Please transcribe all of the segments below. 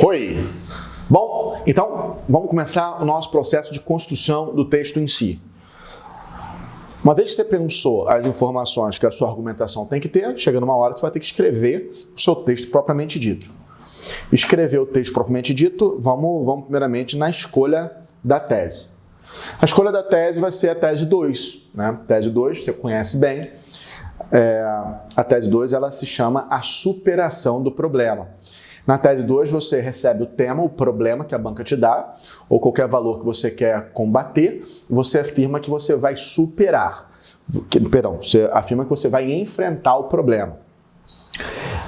Oi! Bom, então vamos começar o nosso processo de construção do texto em si. Uma vez que você pensou as informações que a sua argumentação tem que ter, chega numa hora que você vai ter que escrever o seu texto propriamente dito. Escrever o texto propriamente dito, vamos primeiramente na escolha da tese. A escolha da tese vai ser a tese 2, né? Tese 2, você conhece bem. A tese 2 ela se chama a superação do problema. Na tese 2 você recebe o tema, o problema que a banca te dá, ou qualquer valor que você quer combater, e você afirma que você vai superar. Você afirma que você vai enfrentar o problema.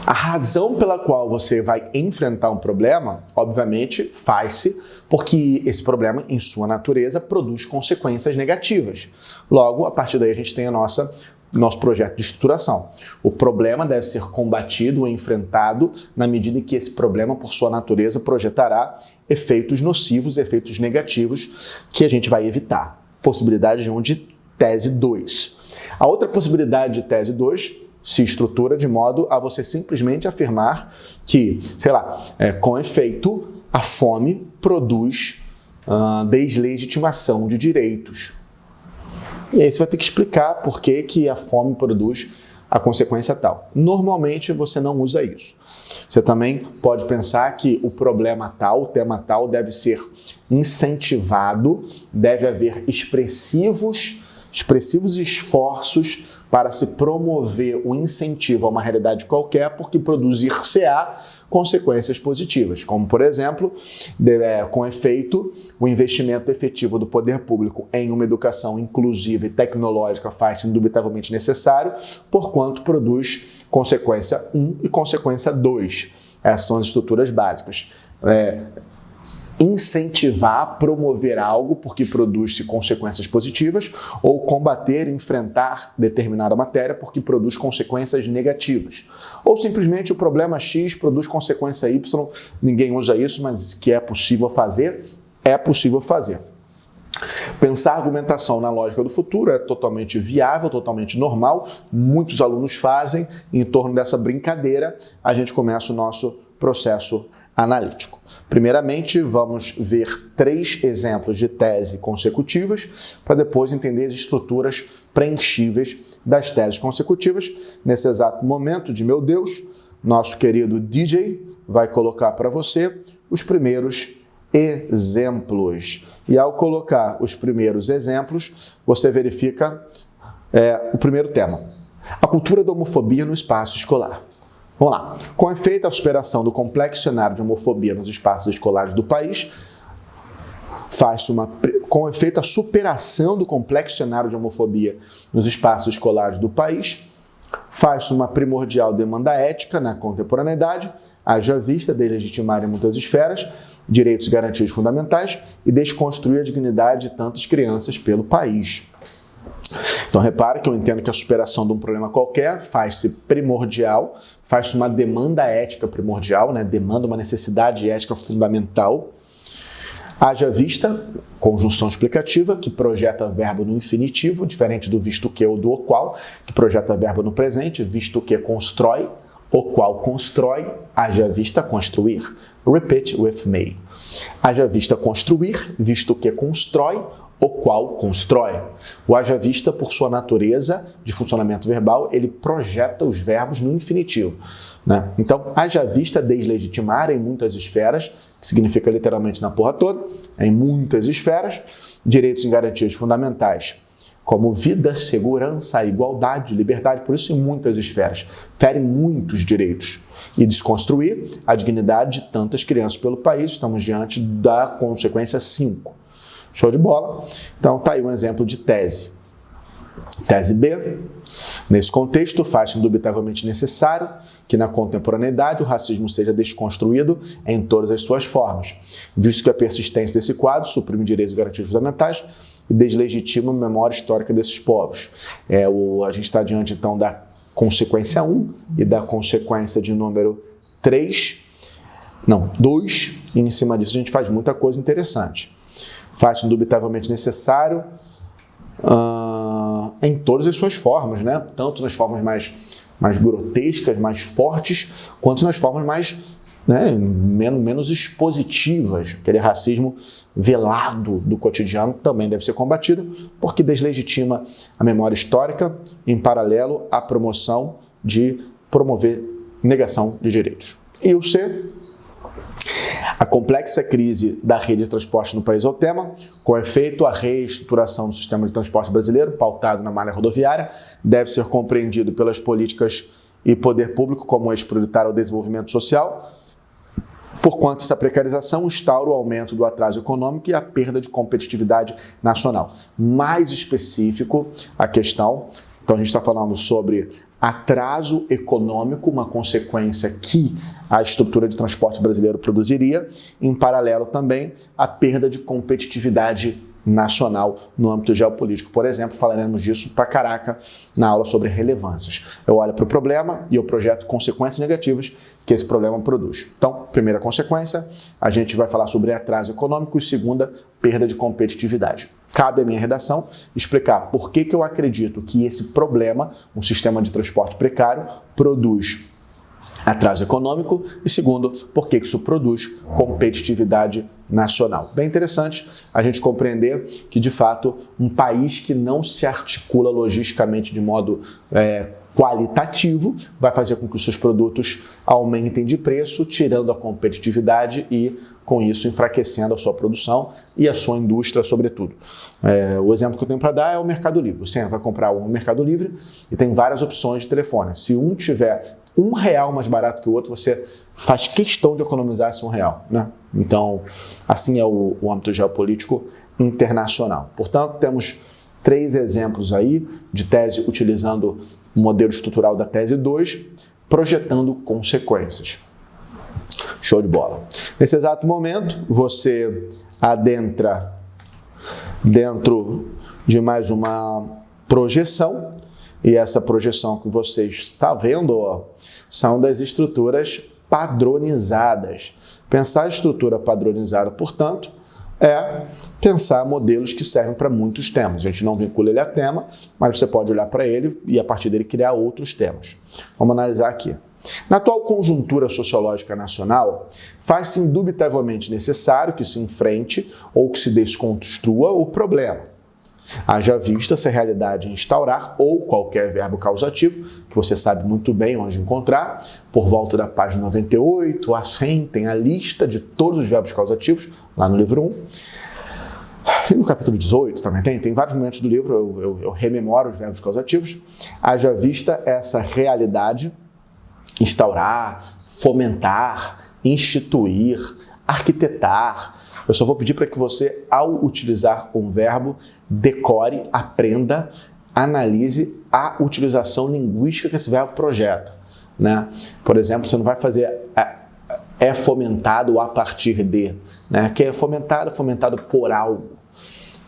A razão pela qual você vai enfrentar um problema, obviamente, faz-se porque esse problema, em sua natureza, produz consequências negativas. Logo, a partir daí a gente tem nosso projeto de estruturação. O problema deve ser combatido ou enfrentado na medida em que esse problema, por sua natureza, projetará efeitos nocivos, efeitos negativos que a gente vai evitar. Possibilidade de tese 2. A outra possibilidade de tese 2 se estrutura de modo a você simplesmente afirmar que, com efeito, a fome produz deslegitimação de direitos. E aí você vai ter que explicar por que a fome produz a consequência tal. Normalmente você não usa isso. Você também pode pensar que o problema tal, o tema tal deve ser incentivado, deve haver expressivos esforços para se promover o incentivo a uma realidade qualquer, porque produzir-se-á consequências positivas, como, por exemplo, com efeito, o investimento efetivo do poder público em uma educação inclusiva e tecnológica faz-se indubitavelmente necessário, porquanto produz consequência 1 e consequência 2. Essas são as estruturas básicas. Incentivar, promover algo porque produz consequências positivas, ou combater, enfrentar determinada matéria porque produz consequências negativas. Ou simplesmente o problema X produz consequência Y, ninguém usa isso, mas que é possível fazer, é possível fazer. Pensar a argumentação na lógica do futuro é totalmente viável, totalmente normal, muitos alunos fazem, e em torno dessa brincadeira a gente começa o nosso processo analítico. Primeiramente, vamos ver 3 exemplos de tese consecutivas para depois entender as estruturas preenchíveis das teses consecutivas. Nesse exato momento, de meu Deus, nosso querido DJ vai colocar para você os primeiros exemplos. E ao colocar os primeiros exemplos, você verifica o primeiro tema: a cultura da homofobia no espaço escolar. Vamos lá. Com efeito, a superação do complexo cenário de homofobia nos espaços escolares do país, com efeito, a superação do complexo cenário de homofobia nos espaços escolares do país, faz-se uma primordial demanda ética na contemporaneidade, haja vista deslegitimar em muitas esferas direitos e garantias fundamentais e desconstruir a dignidade de tantas crianças pelo país. Então, repara que eu entendo que a superação de um problema qualquer faz-se primordial, faz-se uma demanda ética primordial, né? Demanda uma necessidade ética fundamental. Haja vista, conjunção explicativa, que projeta verbo no infinitivo, diferente do visto que ou do o qual, que projeta verbo no presente, visto que constrói, o qual constrói, haja vista construir. Repeat with me. Haja vista construir, visto que constrói, o qual constrói. O haja vista, por sua natureza de funcionamento verbal, ele projeta os verbos no infinitivo, né? Então, haja vista deslegitimar em muitas esferas, que significa literalmente na porra toda, em muitas esferas, direitos e garantias fundamentais, como vida, segurança, igualdade, liberdade, por isso em muitas esferas, fere muitos direitos. E desconstruir a dignidade de tantas crianças pelo país, estamos diante da consequência 5. Show de bola? Então, tá aí um exemplo de tese. Tese B. Nesse contexto, faz-se indubitavelmente necessário que na contemporaneidade o racismo seja desconstruído em todas as suas formas, visto que a persistência desse quadro suprime direitos e garantias fundamentais e deslegitima a memória histórica desses povos. A gente está diante, então, da consequência 1 e da consequência de número 2, e em cima disso a gente faz muita coisa interessante. Faz-se indubitavelmente necessário em todas as suas formas, né? Tanto nas formas mais grotescas, mais fortes, quanto nas formas mais né, menos expositivas. Aquele racismo velado do cotidiano também deve ser combatido, porque deslegitima a memória histórica, em paralelo à promoção de promover negação de direitos. E o C, a complexa crise da rede de transporte no país é o tema. Com efeito, a reestruturação do sistema de transporte brasileiro, pautado na malha rodoviária, deve ser compreendido pelas políticas e poder público como eixo prioritário ao desenvolvimento social, porquanto essa precarização instaura o aumento do atraso econômico e a perda de competitividade nacional. Mais específico a questão, então a gente está falando sobre atraso econômico, uma consequência que a estrutura de transporte brasileiro produziria, em paralelo também a perda de competitividade nacional no âmbito geopolítico. Por exemplo, falaremos disso pra caraca na aula sobre relevâncias. Eu olho para o problema e eu projeto consequências negativas que esse problema produz. Então, primeira consequência, a gente vai falar sobre atraso econômico e segunda, perda de competitividade. Cabe à minha redação explicar por que eu acredito que esse problema, um sistema de transporte precário, produz atraso econômico e segundo, por que isso produz competitividade nacional. Bem interessante a gente compreender que, de fato, um país que não se articula logisticamente de modo qualitativo vai fazer com que os seus produtos aumentem de preço, tirando a competitividade e, com isso, enfraquecendo a sua produção e a sua indústria, sobretudo. O exemplo que eu tenho para dar é o Mercado Livre. Você vai comprar um Mercado Livre e tem várias opções de telefone. Se um tiver R$1 mais barato que o outro, você faz questão de economizar esse R$1, né? Então, assim é o âmbito geopolítico internacional. Portanto, temos 3 exemplos aí de tese utilizando o modelo estrutural da tese 2, projetando consequências. Show de bola. Nesse exato momento, você adentra dentro de mais uma projeção, e essa projeção que você está vendo, ó, são das estruturas padronizadas. Pensar a estrutura padronizada, portanto, é pensar modelos que servem para muitos temas. A gente não vincula ele a tema, mas você pode olhar para ele e, a partir dele, criar outros temas. Vamos analisar aqui. Na atual conjuntura sociológica nacional, faz-se indubitavelmente necessário que se enfrente ou que se desconstrua o problema. Haja vista se a realidade instaurar ou qualquer verbo causativo, que você sabe muito bem onde encontrar, por volta da página 98 a 100 tem a lista de todos os verbos causativos, lá no livro 1. E no capítulo 18 também tem vários momentos do livro, eu rememoro os verbos causativos. Haja vista essa realidade, instaurar, fomentar, instituir, arquitetar. Eu só vou pedir para que você, ao utilizar um verbo, decore, aprenda, analise a utilização linguística que esse verbo projeta, né? Por exemplo, você não vai fazer é fomentado a partir de, né? Que é fomentado por algo.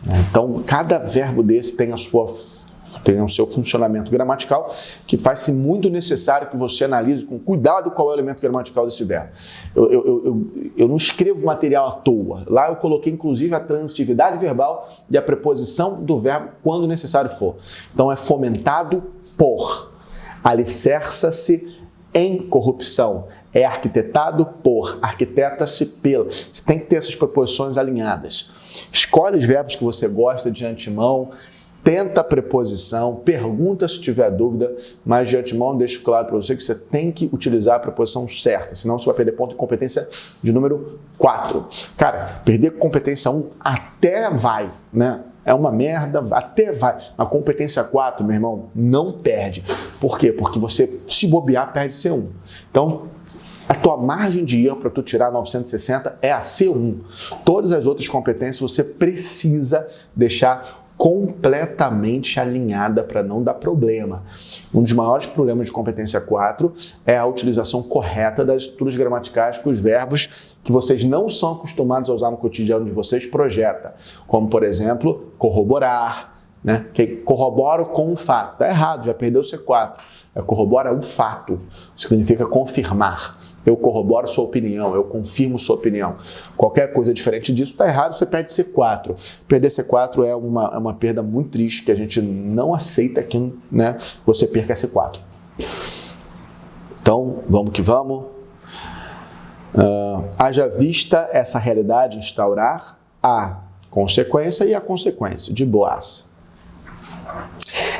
Né? Então, cada verbo desse tem o seu funcionamento gramatical, que faz-se muito necessário que você analise com cuidado qual é o elemento gramatical desse verbo. Eu não escrevo material à toa. Lá eu coloquei, inclusive, a transitividade verbal e a preposição do verbo quando necessário for. Então, é fomentado por, alicerça-se em corrupção, é arquitetado por, arquiteta-se pela. Você tem que ter essas preposições alinhadas. Escolhe os verbos que você gosta de antemão, tenta a preposição, pergunta se tiver dúvida, mas de antemão deixo claro para você que você tem que utilizar a preposição certa, senão você vai perder ponto de competência de número 4. Cara, perder competência 1 até vai, né? É uma merda, até vai. A competência 4, meu irmão, não perde. Por quê? Porque você, se bobear, perde C1. Então, a tua margem de erro para tu tirar 960 é a C1. Todas as outras competências você precisa deixar completamente alinhada para não dar problema. Um dos maiores problemas de competência 4 é a utilização correta das estruturas gramaticais que os verbos que vocês não são acostumados a usar no cotidiano de vocês projeta, como, por exemplo, corroborar, né? Que corroboro com um fato. Está errado, já perdeu o C4. Corrobora o fato, significa confirmar. Eu corroboro sua opinião, eu confirmo sua opinião. Qualquer coisa diferente disso está errado, você perde C4. Perder C4 é uma perda muito triste, que a gente não aceita que, né, você perca C4. Então, vamos que vamos. Haja vista essa realidade instaurar a consequência e a consequência, de boaça.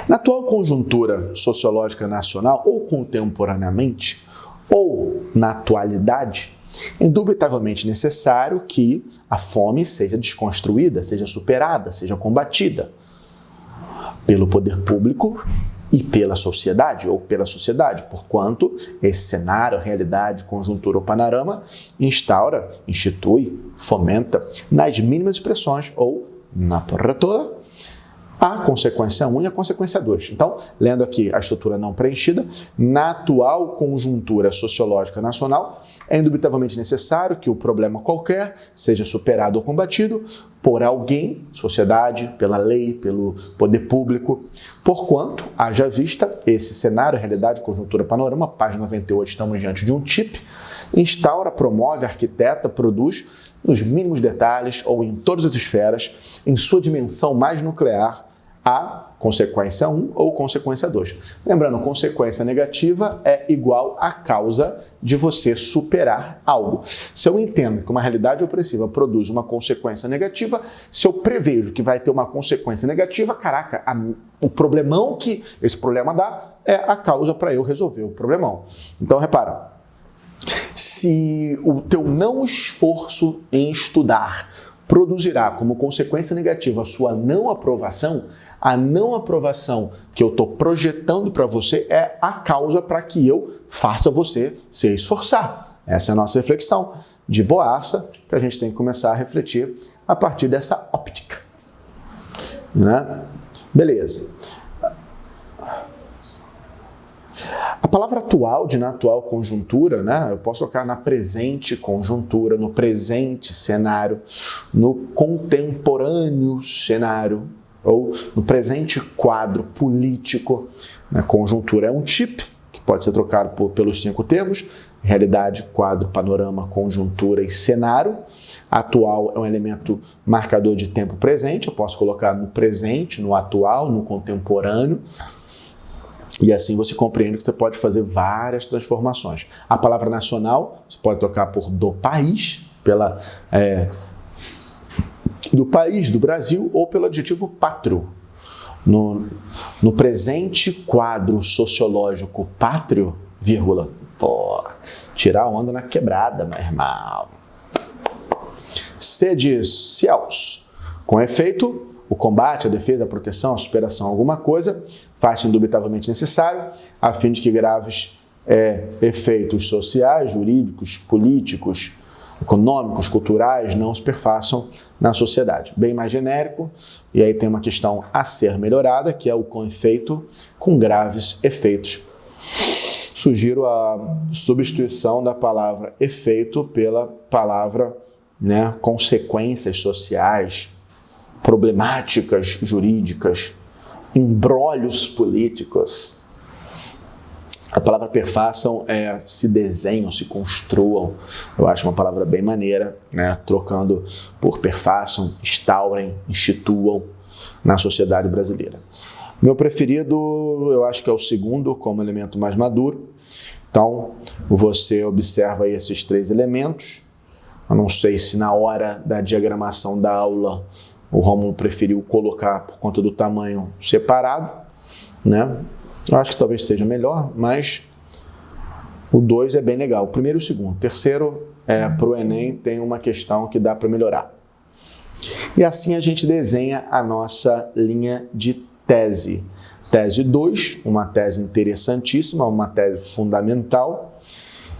Na atual conjuntura sociológica nacional, ou contemporaneamente, ou na atualidade, é indubitavelmente necessário que a fome seja desconstruída, seja superada, seja combatida pelo poder público e pela sociedade, ou pela sociedade, porquanto esse cenário, realidade, conjuntura ou panorama instaura, institui, fomenta, nas mínimas expressões ou na porra toda, a consequência 1 e a consequência 2. Então, lendo aqui a estrutura não preenchida, na atual conjuntura sociológica nacional, é indubitavelmente necessário que o problema qualquer seja superado ou combatido por alguém, sociedade, pela lei, pelo poder público, porquanto, haja vista esse cenário, realidade, conjuntura, panorama, página 98, estamos diante de um TIP, instaura, promove, arquiteta, produz, nos mínimos detalhes ou em todas as esferas, em sua dimensão mais nuclear, a consequência 1 ou consequência 2. Lembrando, consequência negativa é igual à causa de você superar algo. Se eu entendo que uma realidade opressiva produz uma consequência negativa, se eu prevejo que vai ter uma consequência negativa, caraca, o problemão que esse problema dá é a causa para eu resolver o problemão. Então, repara, se o teu não esforço em estudar produzirá como consequência negativa a sua não aprovação, a não aprovação que eu estou projetando para você é a causa para que eu faça você se esforçar. Essa é a nossa reflexão de boaça que a gente tem que começar a refletir a partir dessa óptica. Né? Beleza. A palavra atual, na atual conjuntura, né, eu posso colocar na presente conjuntura, no presente cenário, no contemporâneo cenário, ou no presente quadro político. Na conjuntura é um TIP, que pode ser trocado pelos 5 termos: realidade, quadro, panorama, conjuntura e cenário. Atual é um elemento marcador de tempo presente, eu posso colocar no presente, no atual, no contemporâneo. E assim você compreende que você pode fazer várias transformações. A palavra nacional, você pode trocar por do país, do país, do Brasil, ou pelo adjetivo pátrio. No presente quadro sociológico pátrio, vírgula, tirar a onda na quebrada, meu irmão. C diz céus. Com efeito, o combate, a defesa, a proteção, a superação, alguma coisa, faz-se indubitavelmente necessário, a fim de que graves efeitos sociais, jurídicos, políticos, econômicos, culturais, não se perfaçam na sociedade. Bem mais genérico, e aí tem uma questão a ser melhorada, que é o com efeito, com graves efeitos. Sugiro a substituição da palavra efeito pela palavra, consequências sociais, problemáticas jurídicas, embrólios políticos. A palavra perfaçam se desenham, se construam. Eu acho uma palavra bem maneira, trocando por perfaçam, instaurem, instituam na sociedade brasileira. Meu preferido, eu acho que é o segundo, como elemento mais maduro. Então, você observa aí esses 3 elementos. Eu não sei se na hora da diagramação da aula o Rômulo preferiu colocar por conta do tamanho separado, Eu acho que talvez seja melhor, mas o 2 é bem legal. O primeiro e o segundo. O terceiro, para o Enem, tem uma questão que dá para melhorar. E assim a gente desenha a nossa linha de tese. Tese 2, uma tese interessantíssima, uma tese fundamental.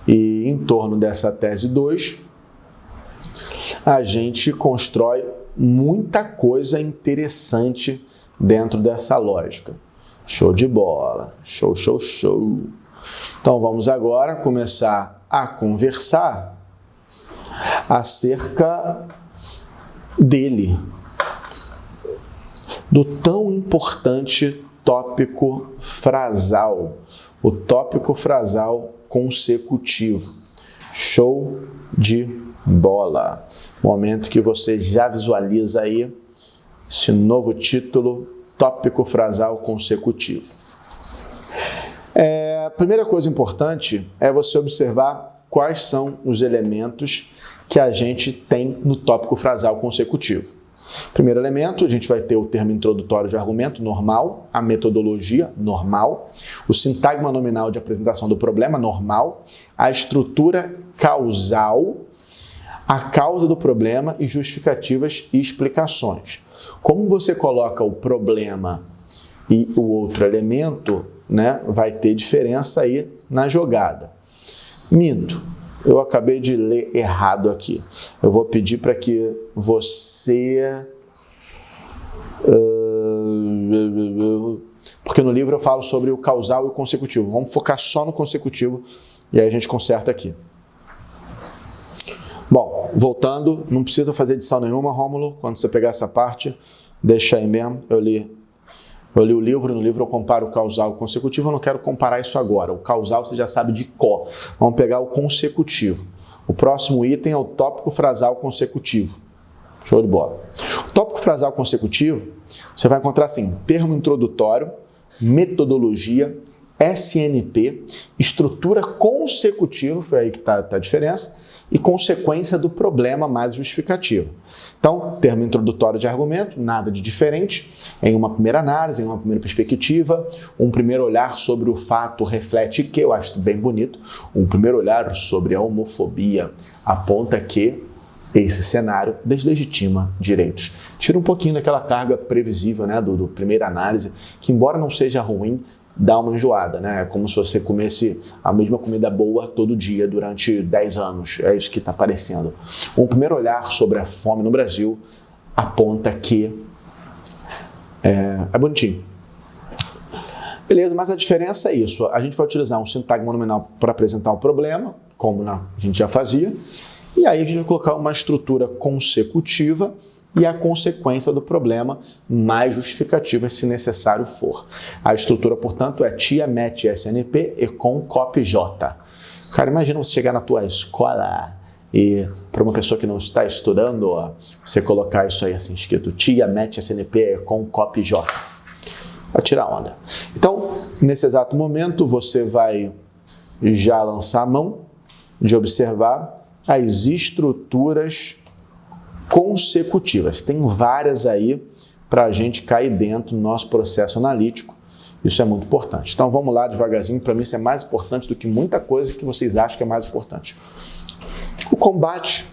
E em torno dessa tese 2, a gente constrói muita coisa interessante dentro dessa lógica. Show de bola, show, show, show. Então vamos agora começar a conversar acerca dele, do tão importante tópico frasal, o tópico frasal consecutivo. Show de bola. Momento que você já visualiza aí esse novo título, tópico frasal consecutivo. A primeira coisa importante é você observar quais são os elementos que a gente tem no tópico frasal consecutivo. Primeiro elemento, a gente vai ter o termo introdutório de argumento, normal, a metodologia, normal, o sintagma nominal de apresentação do problema, normal, a estrutura causal, a causa do problema e justificativas e explicações. Como você coloca o problema e o outro elemento, né, vai ter diferença aí na jogada. Minto, eu acabei de ler errado aqui. Eu vou pedir para que você... Porque no livro eu falo sobre o causal e o consecutivo. Vamos focar só no consecutivo e aí a gente conserta aqui. Bom, voltando, não precisa fazer edição nenhuma, Rômulo. Quando você pegar essa parte, deixa aí mesmo. Eu li o livro, no livro eu comparo o causal e o consecutivo, eu não quero comparar isso agora. O causal você já sabe de cor. Vamos pegar o consecutivo. O próximo item é o tópico frasal consecutivo. Show de bola. O tópico frasal consecutivo, você vai encontrar assim, termo introdutório, metodologia, SNP, estrutura consecutiva, foi aí que está a diferença, e consequência do problema mais justificativo. Então, termo introdutório de argumento, nada de diferente. Em uma primeira análise, em uma primeira perspectiva, um primeiro olhar sobre o fato reflete que, eu acho bem bonito, um primeiro olhar sobre a homofobia aponta que esse cenário deslegitima direitos. Tira um pouquinho daquela carga previsível, né, do primeira análise, que embora não seja ruim, dá uma enjoada, né? É como se você comesse a mesma comida boa todo dia durante 10 anos. É isso que está aparecendo. Um primeiro olhar sobre a fome no Brasil aponta que é bonitinho. Beleza, mas a diferença é isso. A gente vai utilizar um sintagma nominal para apresentar o problema, como a gente já fazia, e aí a gente vai colocar uma estrutura consecutiva e a consequência do problema mais justificativa, se necessário for. A estrutura, portanto, é TIA, MET, SNP e com COP J. Cara, imagina você chegar na tua escola e, para uma pessoa que não está estudando, você colocar isso aí assim, escrito TIA, MET, SNP e com COP J. Vai tirar onda. Então, nesse exato momento, você vai já lançar a mão de observar as estruturas consecutivas. Tem várias aí para a gente cair dentro do nosso processo analítico. Isso é muito importante. Então vamos lá devagarzinho. Para mim isso é mais importante do que muita coisa que vocês acham que é mais importante. O combate,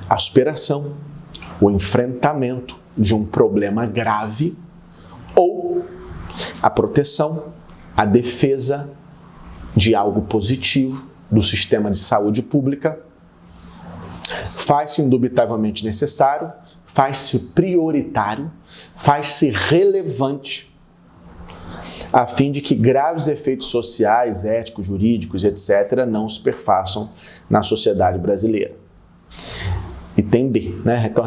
a superação, o enfrentamento de um problema grave ou a proteção, a defesa de algo positivo do sistema de saúde pública faz-se indubitavelmente necessário, faz-se prioritário, faz-se relevante, a fim de que graves efeitos sociais, éticos, jurídicos, etc., não se perfaçam na sociedade brasileira. E tem B, né? Então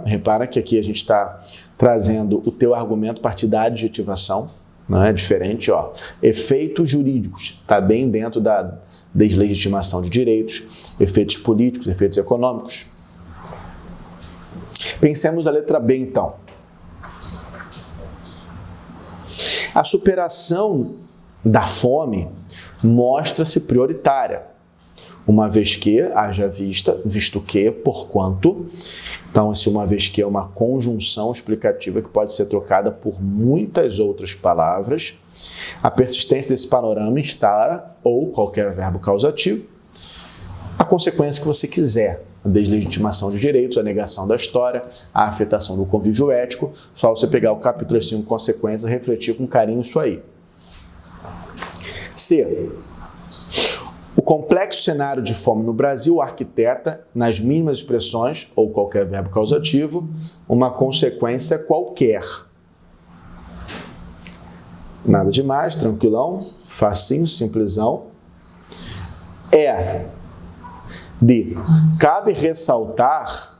repara que aqui a gente está trazendo o teu argumento a partir da adjetivação, não é diferente, ó. Efeitos jurídicos, está bem dentro da deslegitimação de direitos, efeitos políticos, efeitos econômicos. Pensemos a letra B, então. A superação da fome mostra-se prioritária, uma vez que, haja vista, visto que, porquanto. Então, esse uma vez que é uma conjunção explicativa que pode ser trocada por muitas outras palavras. A persistência desse panorama instala, ou qualquer verbo causativo, a consequência que você quiser. A deslegitimação de direitos, a negação da história, a afetação do convívio ético. Só você pegar o capítulo 5, consequências, e refletir com carinho isso aí. C. O complexo cenário de fome no Brasil arquiteta, nas mínimas expressões, ou qualquer verbo causativo, uma consequência qualquer. Nada demais, tranquilão, facinho, simplesão. Cabe ressaltar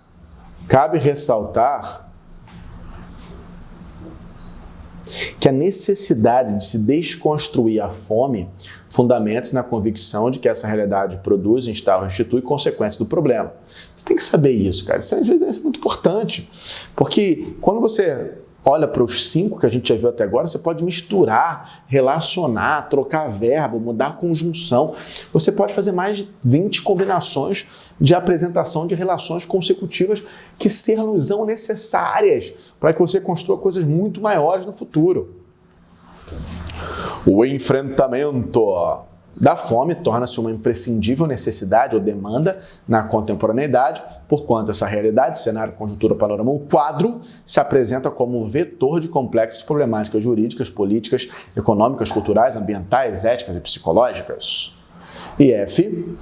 que a necessidade de se desconstruir a fome fundamenta-se na convicção de que essa realidade produz, instala, institui consequências do problema. Você tem que saber isso, cara. Isso às vezes é muito importante, porque quando você olha para os 5 que a gente já viu até agora, você pode misturar, relacionar, trocar verbo, mudar a conjunção. Você pode fazer mais de 20 combinações de apresentação de relações consecutivas que ser-nos-ão necessárias para que você construa coisas muito maiores no futuro. O enfrentamento da fome torna-se uma imprescindível necessidade ou demanda na contemporaneidade, porquanto essa realidade, cenário, conjuntura, panorama ou quadro se apresenta como vetor de complexas problemáticas jurídicas, políticas, econômicas, culturais, ambientais, éticas e psicológicas. E F,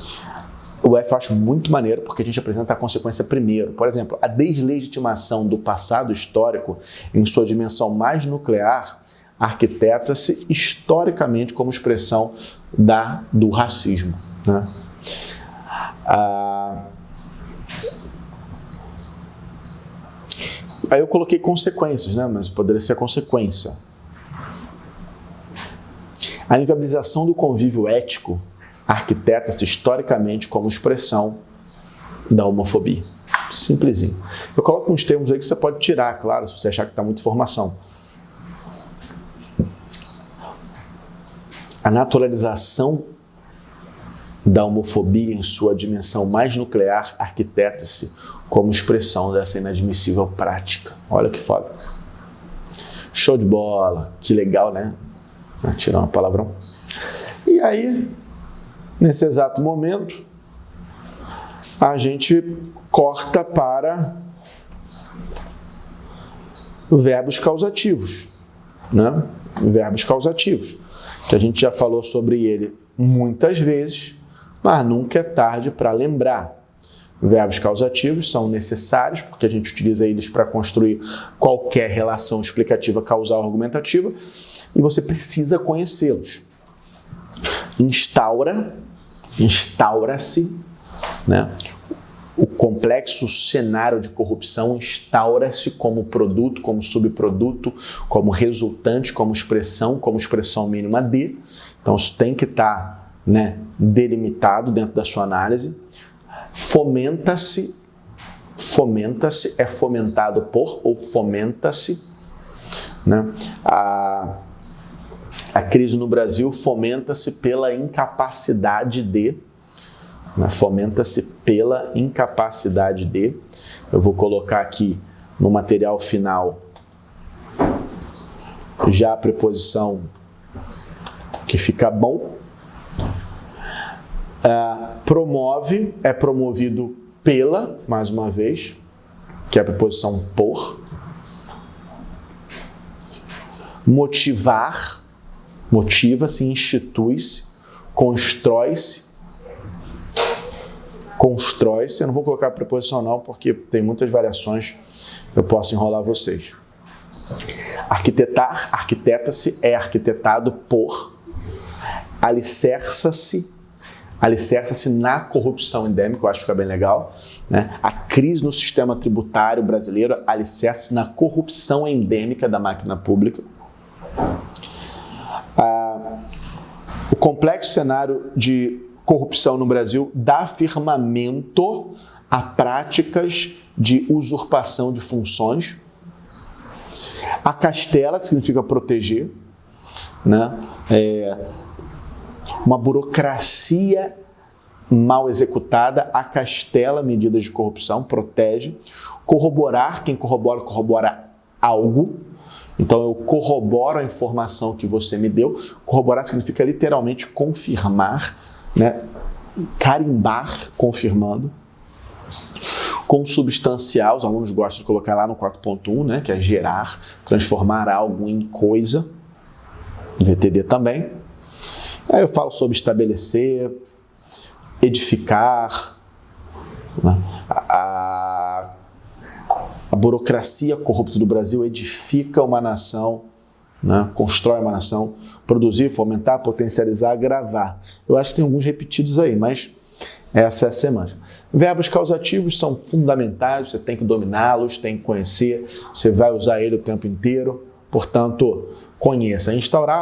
o F eu acho muito maneiro porque a gente apresenta a consequência primeiro. Por exemplo, a deslegitimação do passado histórico em sua dimensão mais nuclear arquiteta-se historicamente como expressão do racismo, né? Aí eu coloquei consequências, né? Mas poderia ser a consequência. A inviabilização do convívio ético arquiteta-se historicamente como expressão da homofobia. Simplesinho. Eu coloco uns termos aí que você pode tirar, claro, se você achar que está muita informação. A naturalização da homofobia em sua dimensão mais nuclear arquiteta-se como expressão dessa inadmissível prática. Olha que foda. Show de bola. Que legal, né? Tirar um palavrão. E aí, nesse exato momento, a gente corta para verbos causativos, né? Verbos causativos, que a gente já falou sobre ele muitas vezes, mas nunca é tarde para lembrar. Verbos causativos são necessários, porque a gente utiliza eles para construir qualquer relação explicativa, causal, argumentativa, e você precisa conhecê-los. Instaura-se, né? O complexo cenário de corrupção instaura-se como produto, como subproduto, como resultante, como expressão mínima de. Então, isso tem que estar, né, delimitado dentro da sua análise. Fomenta-se, é fomentado por ou fomenta-se, né? A crise no Brasil fomenta-se pela incapacidade de. Fomenta-se pela incapacidade de. Eu vou colocar aqui no material final já a preposição que fica bom. Promove, é promovido pela, mais uma vez, que é a preposição por. Motivar, motiva-se, institui-se, constrói-se, eu não vou colocar a preposição não, porque tem muitas variações, eu posso enrolar vocês. Arquitetar, arquiteta-se, é arquitetado por. Alicerça-se na corrupção endêmica, eu acho que fica bem legal, né? A crise no sistema tributário brasileiro alicerça-se na corrupção endêmica da máquina pública. O complexo cenário de corrupção no Brasil dá firmamento a práticas de usurpação de funções. A castela, que significa proteger, né? Uma burocracia mal executada acastela medidas de corrupção, protege. Corroborar, quem corrobora algo. Então, eu corroboro a informação que você me deu. Corroborar significa literalmente confirmar, né? Carimbar, confirmando. Consubstancial, os alunos gostam de colocar lá no 4.1, né? Que é gerar, transformar algo em coisa. VTD também. Aí eu falo sobre estabelecer, edificar, né? A burocracia corrupta do Brasil edifica uma nação, né? Constrói uma nação, produzir, fomentar, potencializar, agravar. Eu acho que tem alguns repetidos aí, mas essa é a semântica. Verbos causativos são fundamentais, você tem que dominá-los, tem que conhecer, você vai usar ele o tempo inteiro, portanto, conheça. Instaurar